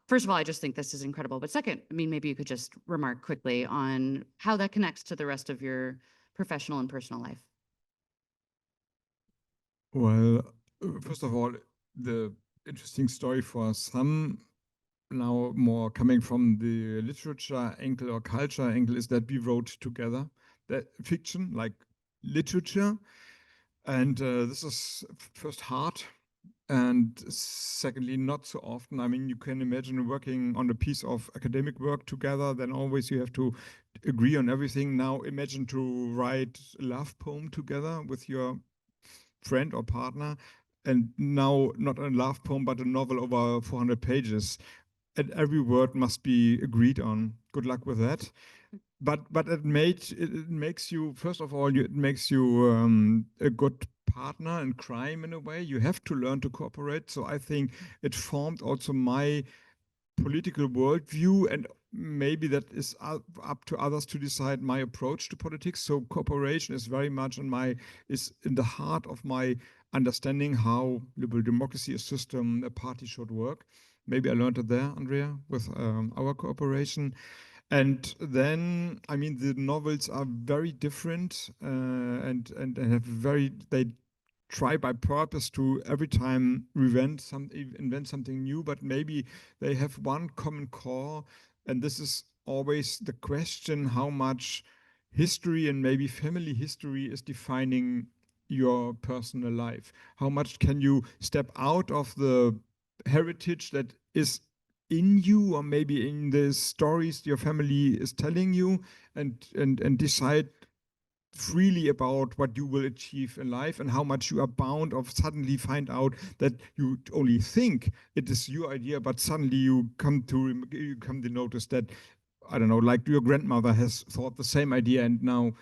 first of all, I just think this is incredible. But second, I mean, maybe you could just remark quickly on how that connects to the rest of your professional and personal life. Well, first of all, the interesting story for some, now more coming from the literature angle or culture angle, is that we wrote together that fiction, like literature. And this is first hard, and secondly, not so often. I mean, you can imagine working on a piece of academic work together, then always you have to agree on everything. Now imagine to write a love poem together with your friend or partner, and now not a love poem, but a novel over 400 pages. and every word must be agreed on. Good luck with that. But it makes you, first of all, it makes you a good partner in crime in a way. You have to learn to cooperate. So I think it formed also my political worldview, and maybe that is up to others to decide my approach to politics. So cooperation is very much is in the heart of my understanding how liberal democracy, a system, a party should work. Maybe I learned it there, Andrea, with our cooperation. And then, I mean, the novels are very different and have they try by purpose to every time invent something new, but maybe they have one common core, and this is always the question: how much history and maybe family history is defining your personal life? How much can you step out of the heritage that is in you, or maybe in the stories your family is telling you, and decide freely about what you will achieve in life, and how much you are bound of suddenly find out that you only think it is your idea, but suddenly you come to notice that, I don't know, like your grandmother has thought the same idea, and now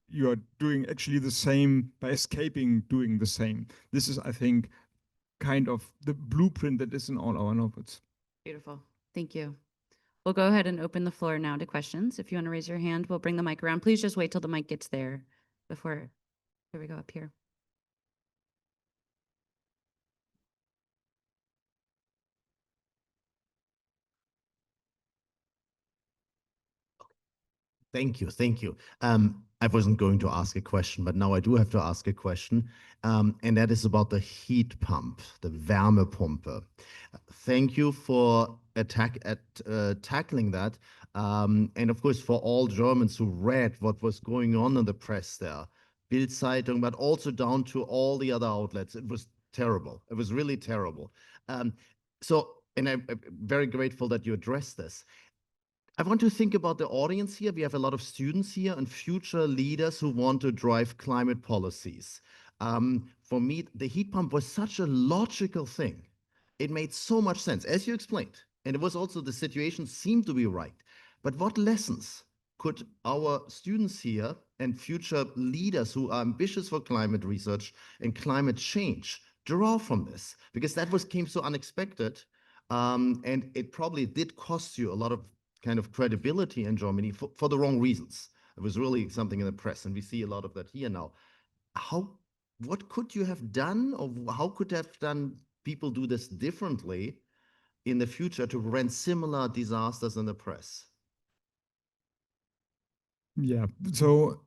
you are doing actually the same by escaping doing the same. This is, I think, kind of the blueprint that is in all our novels. Beautiful. Thank you. We'll go ahead and open the floor now to questions. If you want to raise your hand, we'll bring the mic around. Please just wait till the mic gets there before, here we go up here. Thank you. Thank you. I wasn't going to ask a question, but now I do have to ask a question. And that is about the heat pump, the Wärmepumpe. Thank you for tackling that. And of course, for all Germans who read what was going on in the press there, Bild Zeitung, but also down to all the other outlets, it was terrible. It was really terrible. And I'm very grateful that you addressed this. I want to think about the audience here. We have a lot of students here and future leaders who want to drive climate policies. For me, the heat pump was such a logical thing. It made so much sense, as you explained. And it was also, the situation seemed to be right. But what lessons could our students here and future leaders who are ambitious for climate research and climate change draw from this? Because that came so unexpected. And it probably did cost you a lot of kind of credibility in Germany for the wrong reasons. It was really something in the press, and we see a lot of that here now. What could you have done, or how could have done people do this differently in the future to prevent similar disasters in the press? Yeah, so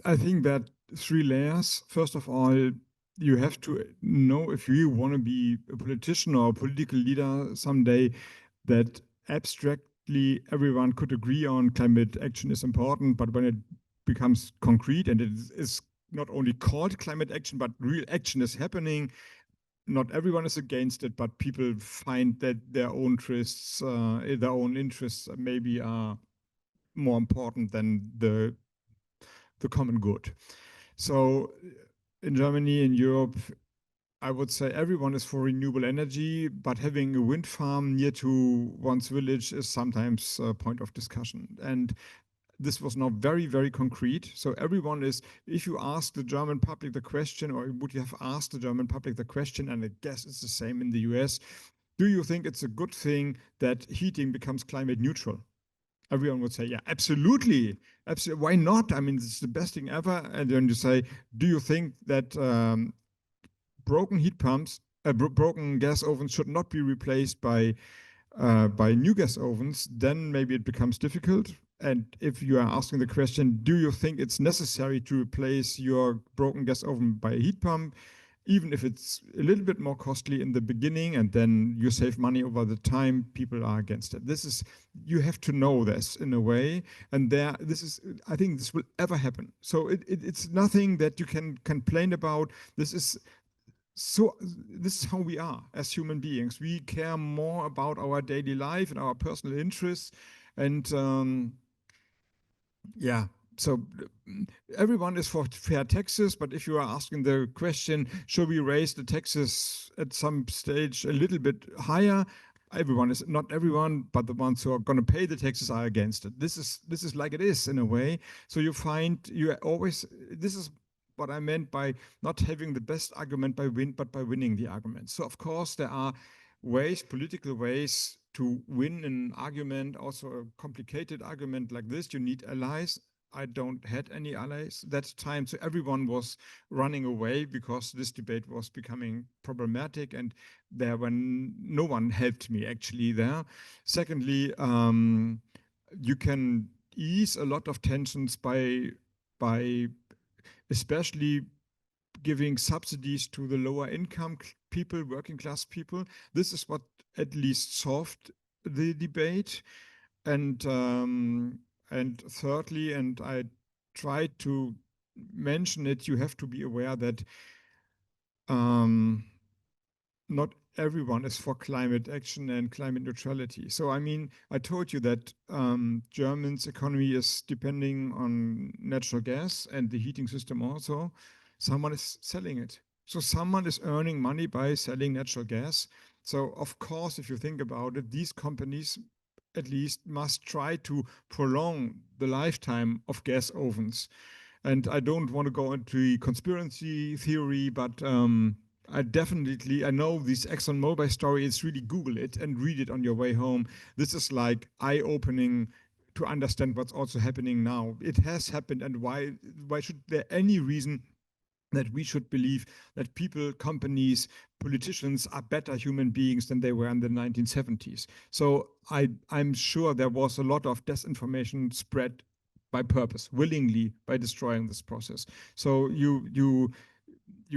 I think that 3 layers. First of all, you have to know, if you want to be a politician or a political leader someday, that abstractly everyone could agree on climate action is important, but when it becomes concrete and it is not only called climate action, but real action is happening, not everyone is against it, but people find that their own interests maybe are more important than the common good. So in Germany, in Europe, I would say everyone is for renewable energy, but having a wind farm near to one's village is sometimes a point of discussion. And this was now very, very concrete. So everyone is, if you ask the German public the question, or would you have asked the German public the question, and I guess it's the same in the US, do you think it's a good thing that heating becomes climate neutral? Everyone would say, yeah, absolutely. Absolutely. Why not? I mean, it's the best thing ever. And then you say, do you think that broken heat pumps, broken gas ovens should not be replaced by new gas ovens? Then maybe it becomes difficult. And if you are asking the question, do you think it's necessary to replace your broken gas oven by a heat pump, even if it's a little bit more costly in the beginning, and then you save money over the time, people are against it. This is, you have to know this in a way, and I think this will ever happen. So it's nothing that you can complain about. This is how we are as human beings. We care more about our daily life and our personal interests, and yeah. So everyone is for fair taxes, but if you are asking the question, should we raise the taxes at some stage a little bit higher? everyone is, not everyone, but the ones who are going to pay the taxes are against it. This is like it is in a way. So you find you always, this is what I meant by not having the best argument but by winning the argument. So of course there are ways, political ways to win an argument, also a complicated argument like this. You need allies. I don't had any allies that time, so everyone was running away because this debate was becoming problematic, and there when no one helped me actually there. Secondly, you can ease a lot of tensions by especially giving subsidies to the lower income people, working class people. This is what at least solved the debate. And thirdly, and I tried to mention it, you have to be aware that not everyone is for climate action and climate neutrality. So, I mean, I told you that Germany's economy is depending on natural gas and the heating system also. Someone is selling it. So someone is earning money by selling natural gas. So, of course, if you think about it, these companies at least must try to prolong the lifetime of gas ovens. And I don't want to go into the conspiracy theory, but I know this ExxonMobil story. It's really Google it and read it on your way home. This is like eye-opening to understand what's also happening now. It has happened, and why should there any reason that we should believe that people, companies, politicians are better human beings than they were in the 1970s. So I'm sure there was a lot of disinformation spread by purpose, willingly, by destroying this process. So you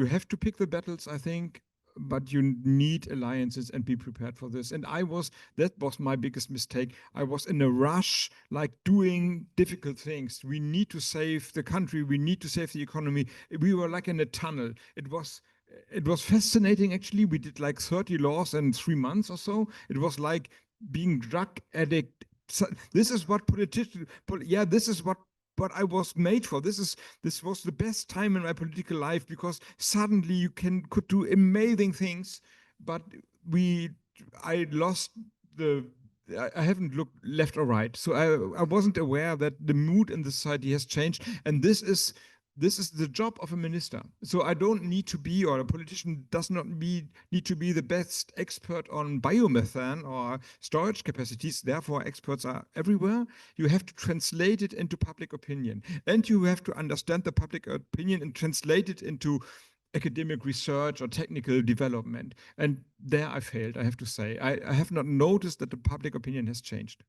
have to pick the battles, I think, but you need alliances and be prepared for this. And that was my biggest mistake. I was in a rush, like doing difficult things. We need to save the country. We need to save the economy. We were like in a tunnel. It was fascinating, actually. We did like 30 laws in 3 months or so. It was like being drug addict. So this is what politicians, this is what I was made for. This was the best time in my political life, because suddenly you could do amazing things, but I lost I haven't looked left or right. So I wasn't aware that the mood in the society has changed, and this is the job of a minister. So I don't need to be, or a politician does not need to be the best expert on biomethane or storage capacities. Therefore, experts are everywhere. You have to translate it into public opinion, and you have to understand the public opinion and translate it into academic research or technical development. And there I failed, I have to say. I have not noticed that the public opinion has changed.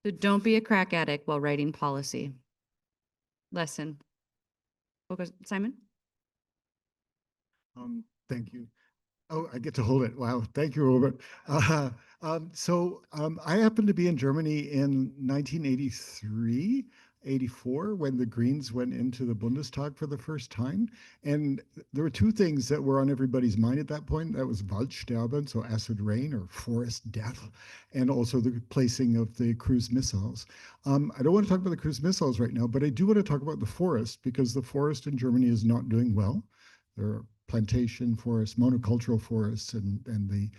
So don't be a crack addict while writing policy. Lesson. Okay, Simon? Thank you. Oh, I get to hold it. Wow. Thank you, Robert. I happened to be in Germany in 1983, 84, when the Greens went into the Bundestag for the first time. And there were two things that were on everybody's mind at that point. That was Waldsterben, so acid rain or forest death, and also the placing of the cruise missiles. I don't want to talk about the cruise missiles right now, but I do want to talk about the forest, because the forest in Germany is not doing well. There are plantation forests, monocultural forests, and the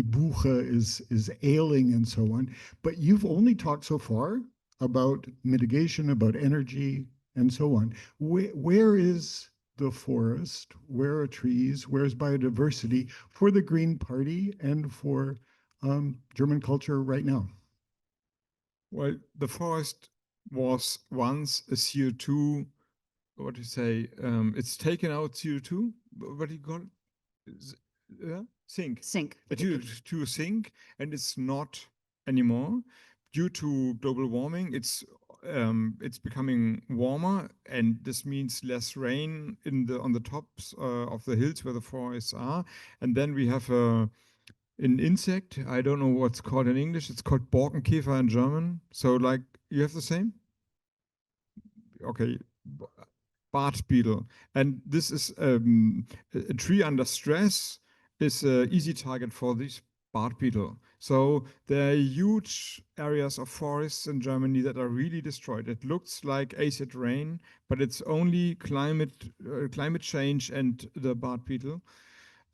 Buche is ailing and so on. But you've only talked so far about mitigation, about energy, and so on. Where is the forest? Where are trees? Where's biodiversity for the Green Party and for German culture right now? Well, the forest was once a CO2, what do you say? It's taken out CO2. What do you call it? Sink. Sink. To sink, and it's not anymore due to global warming. It's becoming warmer, and this means less rain on the tops of the hills where the forests are. And then we have an insect. I don't know what's called in English. It's called Borkenkäfer in German. So, like, you have the same? Okay. Bark beetle. And this is a tree under stress is an easy target for this bark beetle. So there are huge areas of forests in Germany that are really destroyed. It looks like acid rain, but it's only climate change and the bark beetle.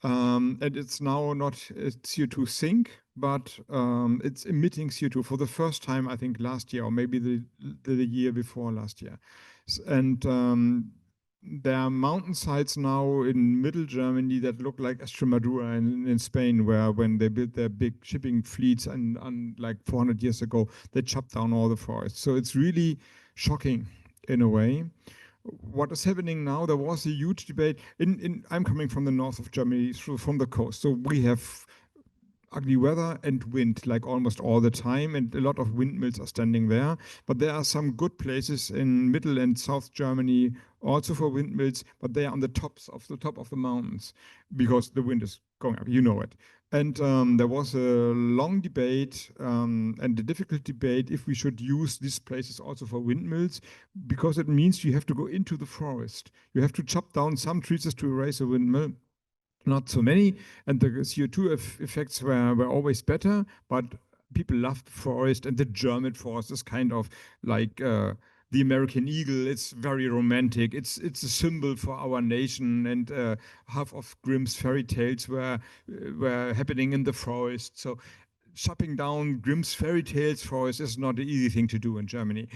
And it's now not a CO2 sink, but it's emitting CO2 for the first time, I think, last year, or maybe the year before last year. And there are mountainsides now in middle Germany that look like Extremadura in Spain, where when they built their big shipping fleets and like 400 years ago, they chopped down all the forests. So it's really shocking in a way. What is happening now, there was a huge debate I'm coming from the north of Germany, from the coast, so we have ugly weather and wind like almost all the time, and a lot of windmills are standing there. But there are some good places in middle and south Germany also for windmills, but they are on the top of the mountains because the wind is going up, you know it. And there was a long debate and a difficult debate if we should use these places also for windmills, because it means you have to go into the forest. You have to chop down some trees to erase a windmill. Not so many, and the CO2 effects were always better, but people love the forest, and the German forest is kind of like the American eagle. It's very romantic. It's a symbol for our nation, and half of Grimm's fairy tales were happening in the forest. So chopping down Grimm's fairy tales forest is not an easy thing to do in Germany.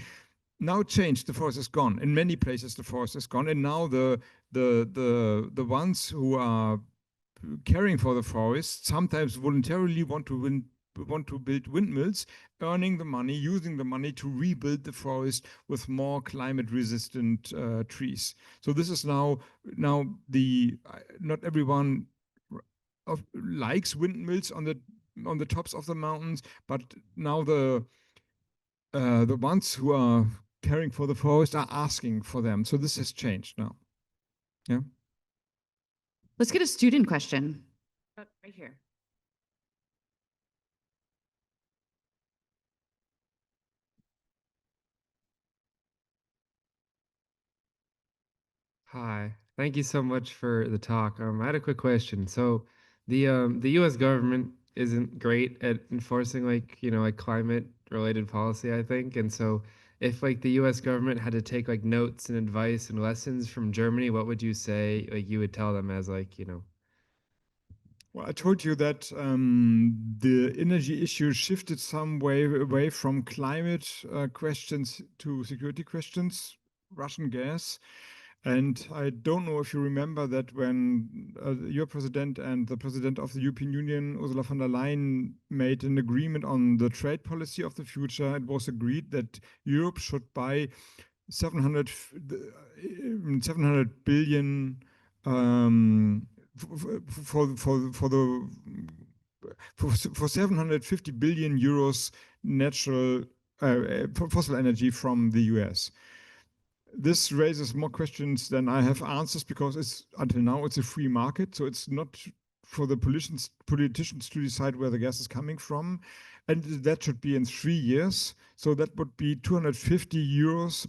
Now it changed. The forest is gone. In many places, the forest is gone, and now the ones who are caring for the forest sometimes voluntarily want to build windmills, earning the money, using the money to rebuild the forest with more climate resistant trees. So this is now the not everyone likes windmills on the tops of the mountains, but now the ones who are caring for the forest are asking for them. So this has changed now. Yeah. Let's get a student question. Right here. Hi, thank you so much for the talk. I had a quick question. So, the U.S. government isn't great at enforcing like climate related policy, I think. And so, if like the U.S. government had to take like notes and advice and lessons from Germany, what would you say like you would tell them as like. Well, I told you that the energy issue shifted some way away from climate questions to security questions, Russian gas. And I don't know if you remember that when your president and the president of the European Union, Ursula von der Leyen, made an agreement on the trade policy of the future, it was agreed that Europe should buy 700 billion for 750 billion euros natural fossil energy from the US. This raises more questions than I have answers, because until now it's a free market, so it's not for the politicians to decide where the gas is coming from, and that should be in 3 years. So that would be 250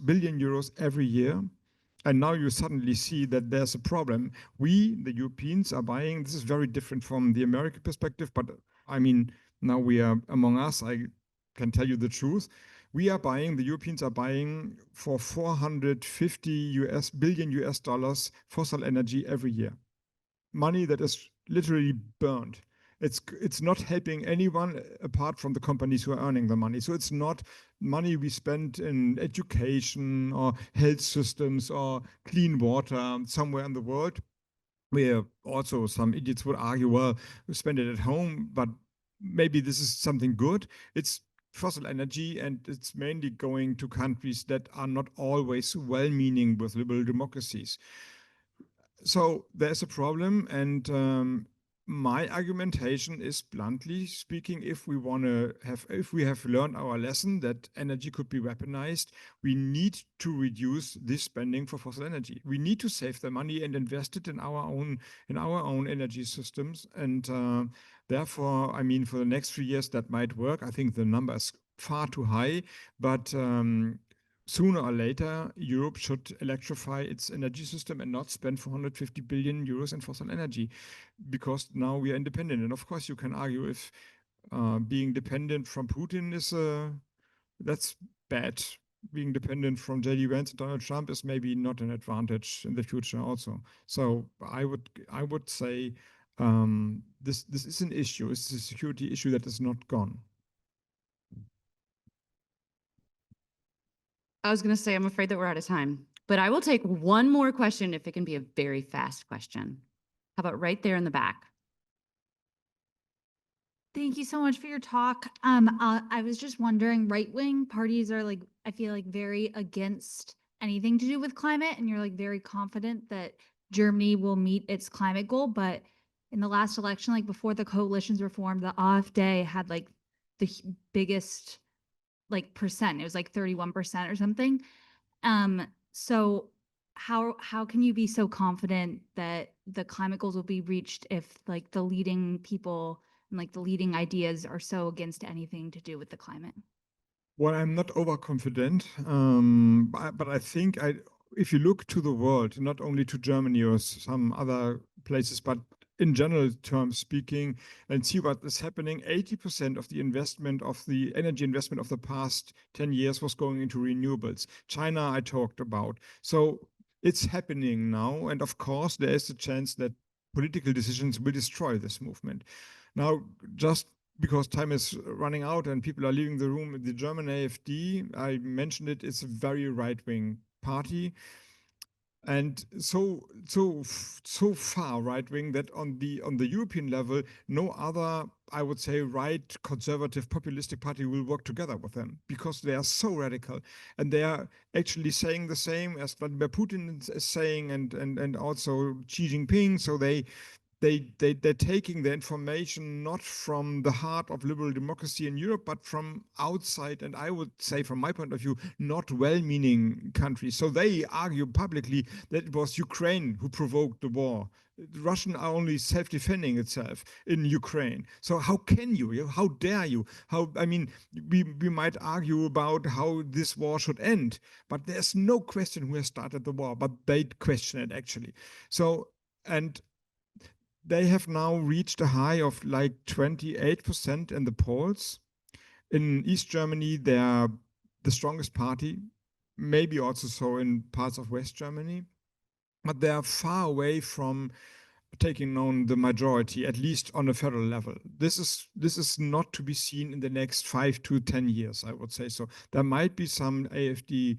billion euros every year. And now you suddenly see that there's a problem. We, the Europeans, are buying. This is very different from the American perspective, but I mean, now we are among us. I can tell you the truth. The Europeans are buying for 450 billion US dollars fossil energy every year. Money that is literally burned. It's not helping anyone apart from the companies who are earning the money. So it's not money we spend in education or health systems or clean water somewhere in the world, where also some idiots would argue, well, we spend it at home, but maybe this is something good. It's fossil energy, and it's mainly going to countries that are not always well-meaning with liberal democracies. So there's a problem, and my argumentation is, bluntly speaking, if we have learned our lesson that energy could be weaponized, we need to reduce this spending for fossil energy. We need to save the money and invest it in our own energy systems. And therefore, I mean, for the next 3 years that might work. I think the number is far too high, but sooner or later, Europe should electrify its energy system and not spend 450 billion euros in fossil energy, because now we are independent. And of course, you can argue if being dependent from Putin that's bad. Being dependent from JD Vance and Donald Trump is maybe not an advantage in the future also. So I would say This is an issue. It's a security issue that is not gone. I was going to say, I'm afraid that we're out of time, but I will take one more question if it can be a very fast question. How about right there in the back? Thank you so much for your talk. I was just wondering, right-wing parties are like, I feel like very against anything to do with climate, and you're like very confident that Germany will meet its climate goal. But in the last election, like before the coalitions were formed, the AfD had like the biggest like percent. It was like 31% or something. So how can you be so confident that the climate goals will be reached if like the leading people and like the leading ideas are so against anything to do with the climate? Well, I'm not overconfident, but I think if you look to the world, not only to Germany or some other places, but in general terms speaking, and see what is happening, 80% of the investment of the energy investment of the past 10 years was going into renewables. China, I talked about. So it's happening now. And of course, there is a chance that political decisions will destroy this movement. Now, just because time is running out and people are leaving the room, the German AfD, I mentioned it, it's a very right-wing party. And so far right-wing that on the European level, no other, I would say, right, conservative, populistic party will work together with them because they are so radical, and they are actually saying the same as Vladimir Putin is saying, and also Xi Jinping. So they're taking the information not from the heart of liberal democracy in Europe, but from outside, and I would say, from my point of view, not well-meaning countries. So they argue publicly that it was Ukraine who provoked the war. Russian are only self-defending itself in Ukraine. So how can you? How dare you? I mean, we might argue about how this war should end, but there's no question who has started the war, but they question it actually. So, and they have now reached a high of like 28% in the polls. In East Germany, they are the strongest party, maybe also so in parts of West Germany, but they are far away from taking on the majority, at least on a federal level. This is not to be seen in the next 5 to 10 years, I would say. So there might be some AfD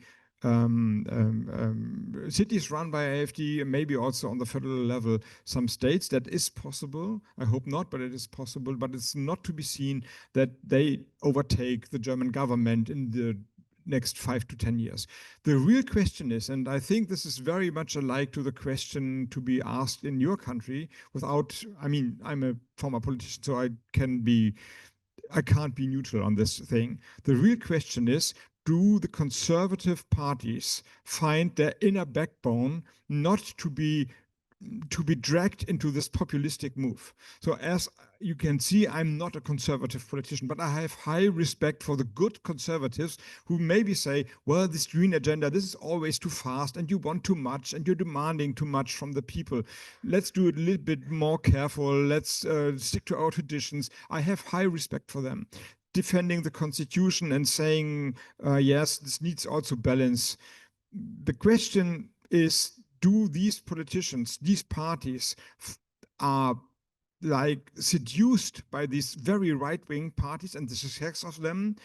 cities run by AfD, maybe also on the federal level, some states. That is possible. I hope not, but it is possible. But it's not to be seen that they overtake the German government in the next 5 to 10 years. The real question is, and I think this is very much alike to the question to be asked in your country without, I mean, I'm a former politician, so I can't be neutral on this thing. The real question is, do the conservative parties find their inner backbone not to be dragged into this populistic move? So as you can see, I'm not a conservative politician, but I have high respect for the good conservatives who maybe say, well, this green agenda, this is always too fast and you want too much and you're demanding too much from the people. Let's do it a little bit more careful. Let's stick to our traditions. I have high respect for them. Defending the constitution and saying, yes, this needs also balance. The question is, do these politicians, these parties are like seduced by these very right-wing parties and the success of them,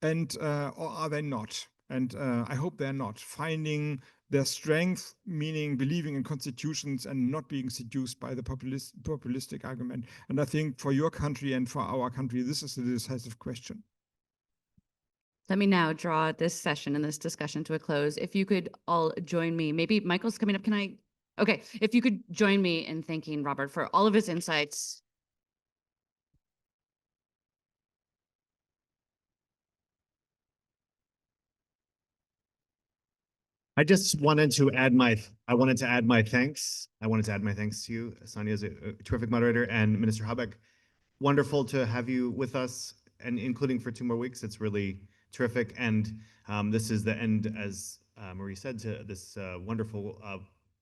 and or are they not? And I hope they're not finding their strength, meaning believing in constitutions and not being seduced by the populistic argument. And I think for your country and for our country, this is a decisive question. Let me now draw this session and this discussion to a close. If you could all join me, maybe Michael's coming up. Can I? Okay, if you could join me in thanking Robert for all of his insights. I just wanted to add my, I wanted to add my thanks. I wanted to add my thanks to you. Sonia is a terrific moderator, and Minister Habeck. Wonderful to have you with us, and including for 2 more weeks. It's really terrific. And this is the end, as Marie said, to this wonderful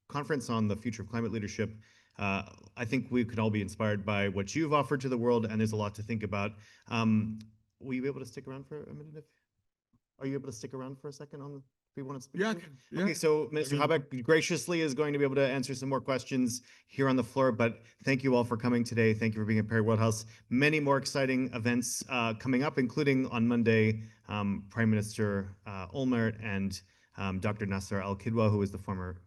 conference on the future of climate leadership. I think we could all be inspired by what you've offered to the world, and there's a lot to think about. Will you be able to stick around for a minute? Are you able to stick around for a second on the we want to speak Yeah, to? yeah. Okay, so Mr. mean- Habeck graciously is going to be able to answer some more questions here on the floor, but thank you all for coming today. Thank you for being at Perry Worldhouse. Many more exciting events coming up, including on Monday, Prime Minister Olmert and Dr. Nasser Al-Kidwa, who is the former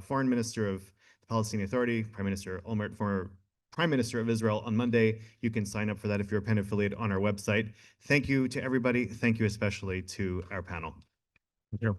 Foreign Minister of the Palestinian Authority, Prime Minister Olmert, former Prime Minister of Israel on Monday. You can sign up for that if you're a PEN affiliate on our website. Thank you to everybody. Thank you especially to our panel. Thank you.